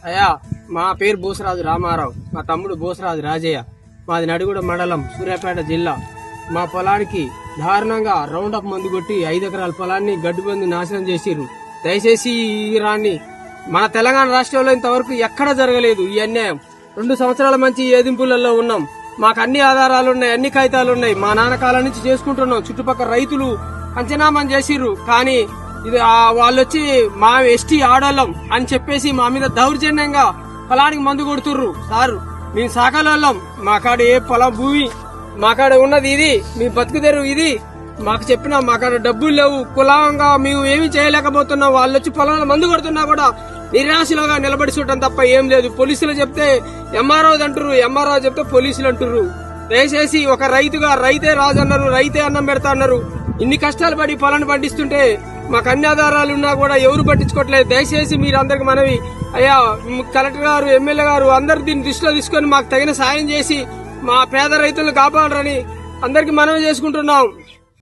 అయ్యా మా పేరు బోసరాజు రామారావు, మా తమ్ముడు బోసరాజు రాజయ్య. మాది నడిగూడ మండలం, సూర్యాపేట జిల్లా. మా పొలానికి దారుణంగా రౌండ్ అప్ మందు కొట్టి 5 ఎకరాల పొలాన్ని గడ్డిబంది నాశనం చేసిర్రు. దయచేసి ఈ రాన్ని మన తెలంగాణ రాష్ట్రంలో ఇంతవరకు ఎక్కడ జరగలేదు ఈ అన్యాయం. 2 సంవత్సరాల మంచి ఏదింపులలో ఉన్నాం. మాకు అన్ని ఆధారాలున్నాయి, అన్ని కాగితాలున్నాయి. మా నాన్న కాలం నుంచి చేసుకుంటున్నాం. చుట్టుపక్కల రైతులు పంచనామాని చేసిర్రు. కానీ ఇది వాళ్ళొచ్చి మా ఎస్టీ ఆడోళ్ళం అని చెప్పేసి మా మీద దౌర్జన్యంగా పొలానికి మందు కొడుతుర్రు. సార్ మేము సాకాలం, మా కాడ ఏ పొలం భూమి, మా కాడ ఉన్నది ఇది, మీ బతుకుదెరు ఇది. మాకు చెప్పినా మా కాడ డబ్బులు లేవు, కులంగా మేము ఏమి చేయలేకపోతున్నాం. వాళ్ళు వచ్చి పొలాల మందు కొడుతున్నా కూడా నిరాశలుగా నిలబడి చూడటం తప్ప ఏం లేదు. పోలీసులు చెప్తే ఎంఆర్ఓ అంటారు, ఎంఆర్ఓ చెప్తే పోలీసులు అంటారు. దయచేసి ఒక రైతుగా రైతే రాజు అన్నారు, రైతే అన్నం పెడతా అన్నారు. ఇన్ని కష్టాలు పడి పొలాన్ని పండిస్తుంటే మాకు అన్ని ఆధారాలు ఉన్నా కూడా ఎవరు పట్టించుకోవట్లేదు. దయచేసి మీరందరికి మనవి, అయ్యా కలెక్టర్ గారు, ఎమ్మెల్యే గారు అందరు దీన్ని దృష్టిలో తీసుకొని మాకు తగిన సాయం చేసి మా పేద రైతులను కాపాడరని అందరికి మనవి చేసుకుంటున్నాం.